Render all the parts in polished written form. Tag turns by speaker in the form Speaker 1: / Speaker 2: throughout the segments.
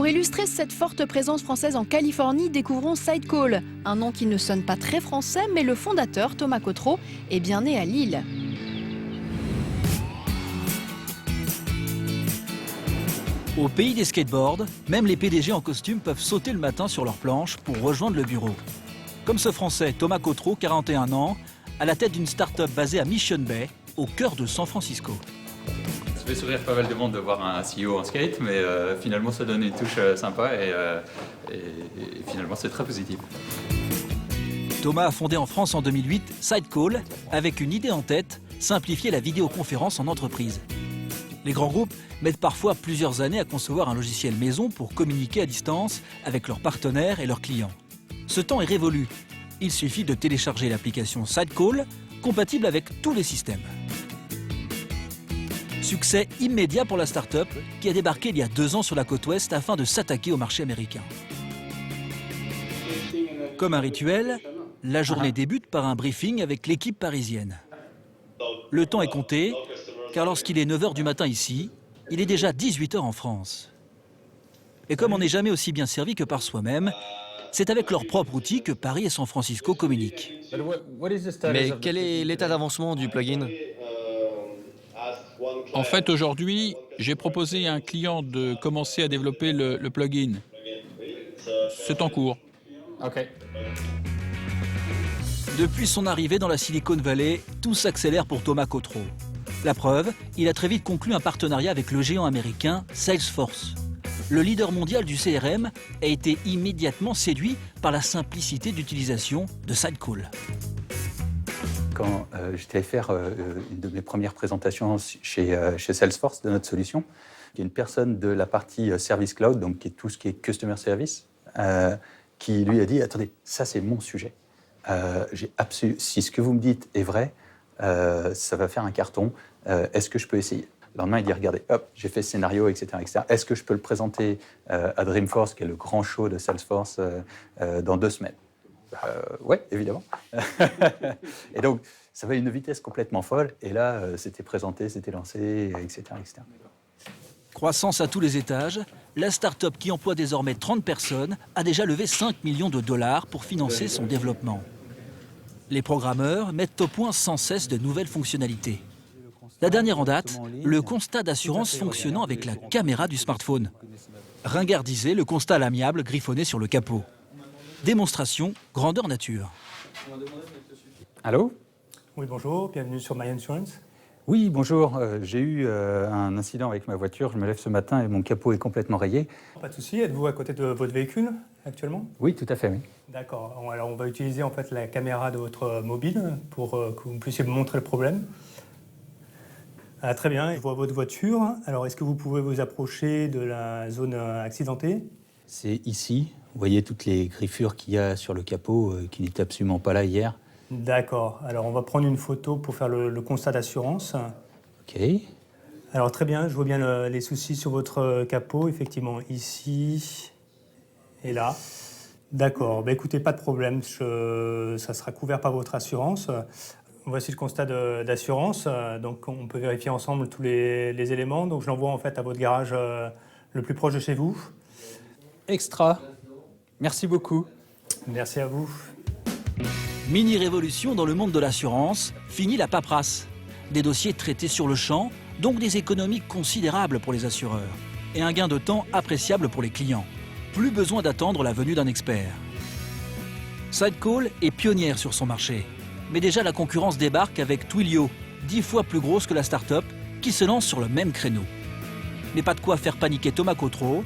Speaker 1: Pour illustrer cette forte présence française en Californie, découvrons Sidecall, un nom qui ne sonne pas très français, mais le fondateur, Thomas Cotreau, est bien né à Lille.
Speaker 2: Au pays des skateboards, même les PDG en costume peuvent sauter le matin sur leur planche pour rejoindre le bureau. Comme ce Français, Thomas Cotreau, 41 ans, à la tête d'une start-up basée à Mission Bay, au cœur de San Francisco.
Speaker 3: Ça fait sourire pas mal de monde de voir un CEO en skate, mais finalement ça donne une touche sympa et finalement c'est très positif.
Speaker 2: Thomas a fondé en France en 2008 Sidecall avec une idée en tête, simplifier la vidéoconférence en entreprise. Les grands groupes mettent parfois plusieurs années à concevoir un logiciel maison pour communiquer à distance avec leurs partenaires et leurs clients. Ce temps est révolu. Il suffit de télécharger l'application Sidecall, compatible avec tous les systèmes. Succès immédiat pour la start-up qui a débarqué il y a 2 ans sur la côte ouest afin de s'attaquer au marché américain. Comme un rituel, la journée débute par un briefing avec l'équipe parisienne. Le temps est compté, car lorsqu'il est 9 h du matin ici, il est déjà 18 h en France. Et comme on n'est jamais aussi bien servi que par soi-même, c'est avec leur propre outil que Paris et San Francisco communiquent.
Speaker 4: Mais quel est l'état d'avancement du plugin?
Speaker 5: En fait, aujourd'hui, j'ai proposé à un client de commencer à développer le plugin. C'est en cours.
Speaker 2: Depuis son arrivée dans la Silicon Valley, tout s'accélère pour Thomas Cotreau. La preuve, il a très vite conclu un partenariat avec le géant américain Salesforce. Le leader mondial du CRM a été immédiatement séduit par la simplicité d'utilisation de Sidecall.
Speaker 6: Quand j'étais allé faire une de mes premières présentations chez Salesforce de notre solution, il y a une personne de la partie Service Cloud, donc qui est tout ce qui est Customer Service, qui lui a dit « Attendez, ça c'est mon sujet. Si ce que vous me dites est vrai, ça va faire un carton. Est-ce que je peux essayer ?» Le lendemain, il dit « Regardez, hop, j'ai fait ce scénario, etc. etc. Est-ce que je peux le présenter à Dreamforce, qui est le grand show de Salesforce, dans 2 semaines ?» Oui, évidemment. Et donc, ça va à une vitesse complètement folle. Et là, c'était présenté, c'était lancé, etc., etc.
Speaker 2: Croissance à tous les étages, la start-up qui emploie désormais 30 personnes a déjà levé 5 millions de dollars pour financer son développement. Les programmeurs mettent au point sans cesse de nouvelles fonctionnalités. La dernière en date, le constat d'assurance fonctionnant avec la caméra du smartphone. Ringardisé, le constat à l'amiable griffonné sur le capot. Démonstration grandeur nature.
Speaker 6: Allô ?
Speaker 7: Oui, bonjour, bienvenue sur My Insurance.
Speaker 6: Oui, bonjour. J'ai eu un incident avec ma voiture. Je me lève ce matin et mon capot est complètement rayé.
Speaker 7: Pas de souci. Êtes-vous à côté de votre véhicule actuellement?
Speaker 6: Oui, tout à fait, oui.
Speaker 7: D'accord. Alors, on va utiliser en fait la caméra de votre mobile pour que vous puissiez me montrer le problème. Ah, très bien. Je vois votre voiture. Alors, est-ce que vous pouvez vous approcher de la zone accidentée?
Speaker 6: C'est ici. Vous voyez toutes les griffures qu'il y a sur le capot qui n'étaient absolument pas là hier.
Speaker 7: D'accord. Alors, on va prendre une photo pour faire le constat d'assurance.
Speaker 6: OK.
Speaker 7: Alors, très bien. Je vois bien les soucis sur votre capot. Effectivement, ici et là. D'accord. Ben, écoutez, pas de problème. Ça sera couvert par votre assurance. Voici le constat d'assurance. Donc, on peut vérifier ensemble tous les éléments. Donc, je l'envoie en fait à votre garage le plus proche de chez vous.
Speaker 6: Extra. Merci beaucoup.
Speaker 7: Merci à vous.
Speaker 2: Mini-révolution dans le monde de l'assurance, fini la paperasse. Des dossiers traités sur le champ, donc des économies considérables pour les assureurs. Et un gain de temps appréciable pour les clients. Plus besoin d'attendre la venue d'un expert. Sidecall est pionnière sur son marché. Mais déjà la concurrence débarque avec Twilio, 10 fois plus grosse que la start-up, qui se lance sur le même créneau. Mais pas de quoi faire paniquer Thomas Cotreau,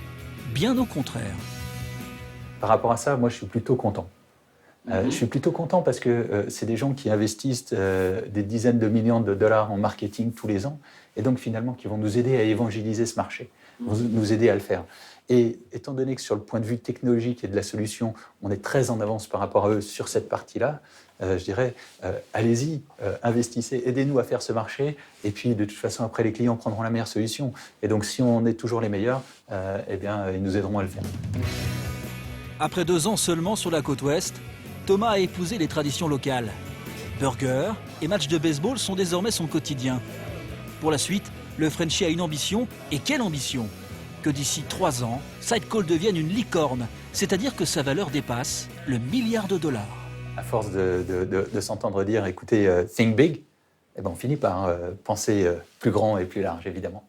Speaker 2: bien au contraire.
Speaker 6: Par rapport à ça, moi, je suis plutôt content. Je suis plutôt content parce que c'est des gens qui investissent des dizaines de millions de dollars en marketing tous les ans et donc finalement qui vont nous aider à évangéliser ce marché, vont nous aider à le faire. Et étant donné que sur le point de vue technologique et de la solution, on est très en avance par rapport à eux sur cette partie-là, je dirais, allez-y, investissez, aidez-nous à faire ce marché et puis de toute façon, après, les clients prendront la meilleure solution. Et donc, si on est toujours les meilleurs, eh bien, ils nous aideront à le faire.
Speaker 2: Après 2 ans seulement sur la côte ouest, Thomas a épousé les traditions locales. Burgers et matchs de baseball sont désormais son quotidien. Pour la suite, le Frenchie a une ambition, et quelle ambition! que d'ici 3 ans, Sidecall devienne une licorne, c'est-à-dire que sa valeur dépasse le milliard de dollars.
Speaker 6: À force de s'entendre dire, écoutez, think big, eh ben on finit par penser plus grand et plus large, évidemment.